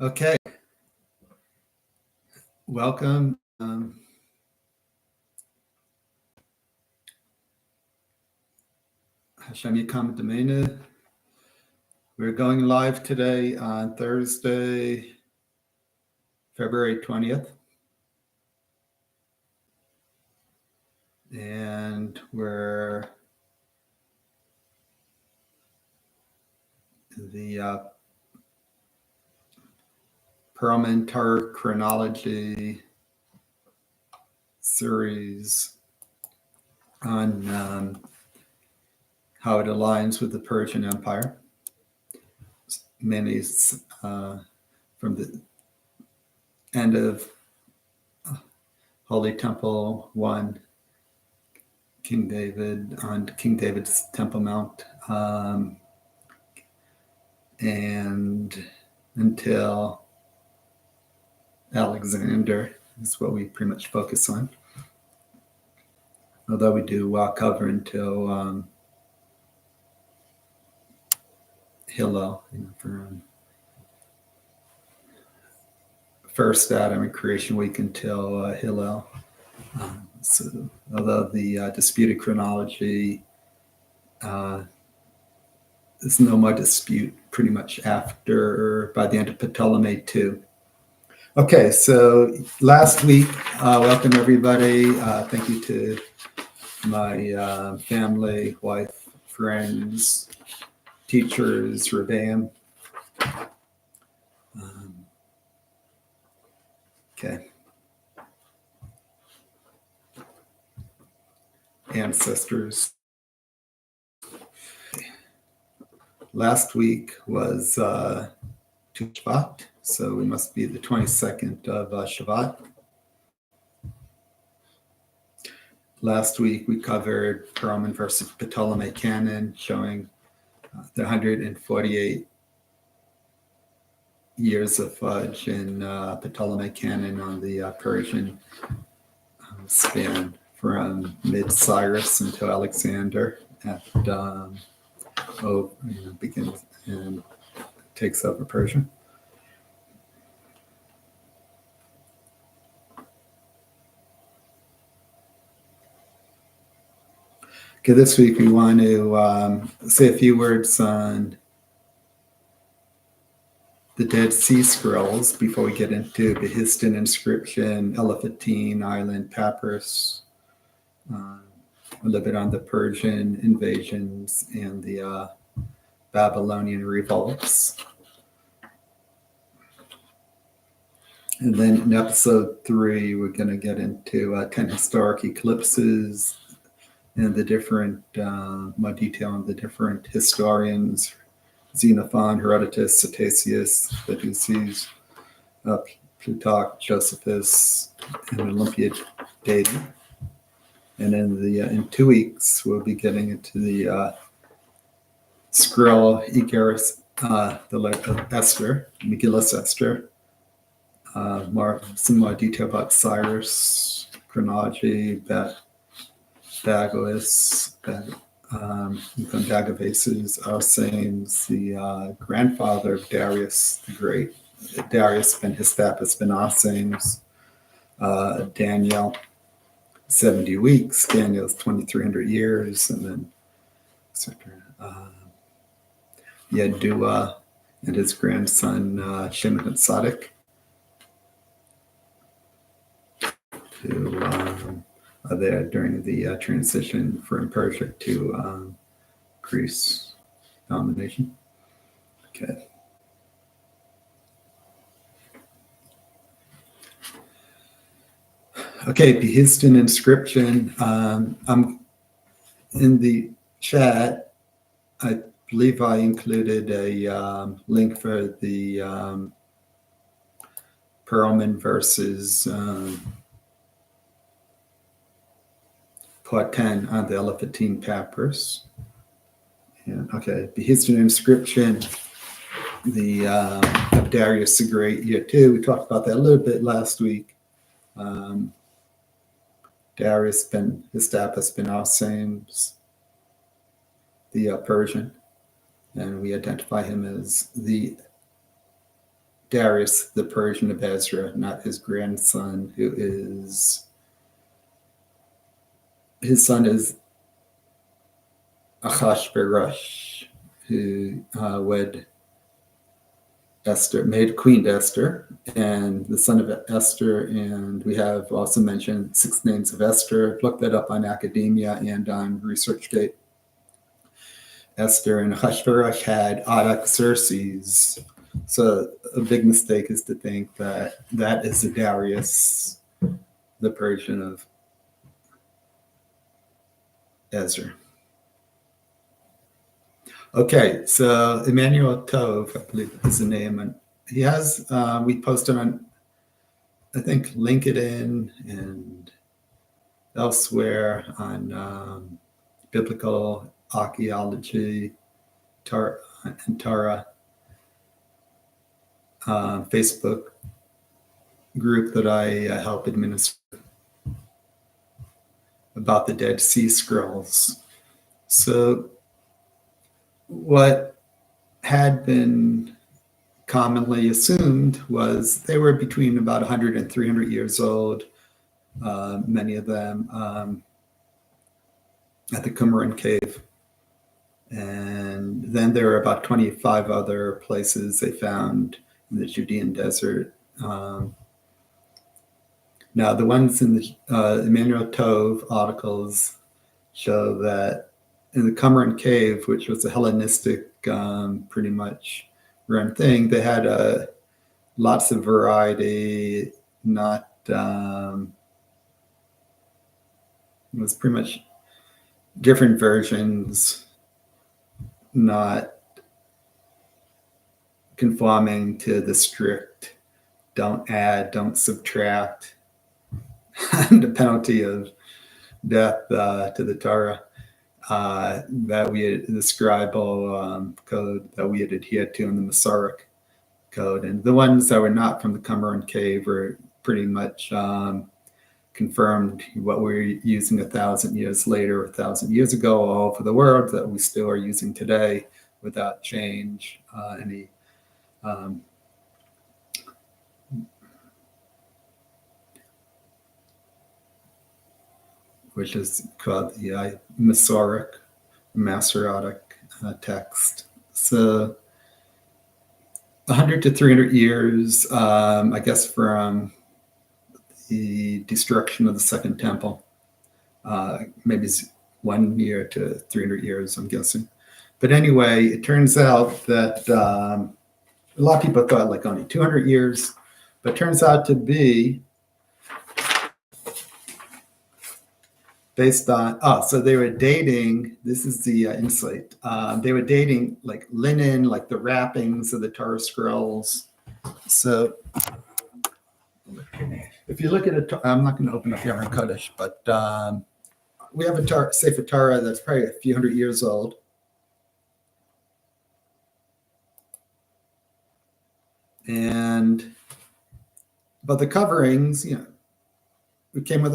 Okay, welcome. Hashem Yikam Damena. We're going live today on Thursday, February 20th. And we're in the Pearlman Torah chronology series on how it aligns with the Persian Empire. Many from the end of Holy Temple 1, King David, on King David's Temple Mount, and until Alexander is what we pretty much focus on. Although we do cover until Hillel, for first Adam and creation week until Hillel. So, although the disputed chronology, there's no more dispute pretty much after, by the end of Ptolemy II. Okay, so last week, welcome everybody. Thank you to my family, wife, friends, teachers, Rebbeim. Okay. Ancestors. Last week was Shvat, so we must be the 22nd of Shvat. Last week we covered Pearlman versus Ptolemy canon, showing the 148 years of fudge in Ptolemy canon on the Persian span from mid-Cyrus until Alexander begins and takes over Persia. Okay, this week we want to say a few words on the Dead Sea Scrolls before we get into Behistun Inscription, Elephantine Papyrus, a little bit on the Persian invasions and the Babylonian revolts. And then in episode 3, we're going to get into 10 historic eclipses and the different, more detail on the different historians, Xenophon, Herodotus, Ctesias, Thucydides, Plutarch, Josephus, and Olympiad data. And in 2 weeks, we'll be getting into the scroll Icarus, the letter of Esther, Megillus Esther. Some more detail about Cyrus, chronology, Dagobus, Dagobus, Arsames, the grandfather of Darius the Great, Darius ben Histapus ben Arsames, Daniel, 70 weeks, Daniel's 2,300 years, and then Yedua and his grandson Shimon and Sadik, who are there during the transition from Persia to Greece domination. Okay. Okay, Behistun Inscription. I'm in the chat. I believe I included a link for the Pearlman versus Part 10 on the Elephantine Papyrus. And okay, Behistun Inscription, the of Darius the Great, year 2. We talked about that a little bit last week. Darius ben Histapus ben Arsames, the Persian, and we identify him as the Darius, the Persian of Ezra, not his grandson, his son is Ahasuerus, who wed Esther, made Queen Esther, and the son of Esther. And we have also mentioned 6 names of Esther. Look that up on Academia and on ResearchGate. Esther and Ahasuerus had Artaxerxes. So a big mistake is to think that that is the Darius, the Persian of Ezra. Okay, so Emmanuel Tove, I believe is the name, and he has, we posted on, I think, LinkedIn and elsewhere on biblical archaeology, and Torah Facebook group that I help administer about the Dead Sea Scrolls. So what had been commonly assumed was they were between about 100 and 300 years old, many of them at the Qumran cave. And then there were about 25 other places they found in the Judean desert. Now, the ones in the Emmanuel Tove articles show that in the Qumran cave, which was a Hellenistic, pretty much run thing, they had lots of variety, not, it was pretty much different versions, not conforming to the strict don't add, don't subtract, the penalty of death to the Torah that we had, the scribal code that we had adhered to in the Masoretic code. And the ones that were not from the Qumran cave were pretty much confirmed what we're using 1,000 years later, 1,000 years ago, all over the world, that we still are using today without change, any which is called the Masoretic text. So 100 to 300 years, I guess, from the destruction of the Second Temple. Maybe 1 year to 300 years, I'm guessing. But anyway, it turns out that a lot of people thought like only 200 years, but it turns out to be based on, so they were dating, this is the insight, they were dating like linen, like the wrappings of the Torah scrolls. So if you look at it, I'm not going to open up Yemen Kodesh, but we have a Sefer Torah that's probably a few hundred years old. But the coverings, it came with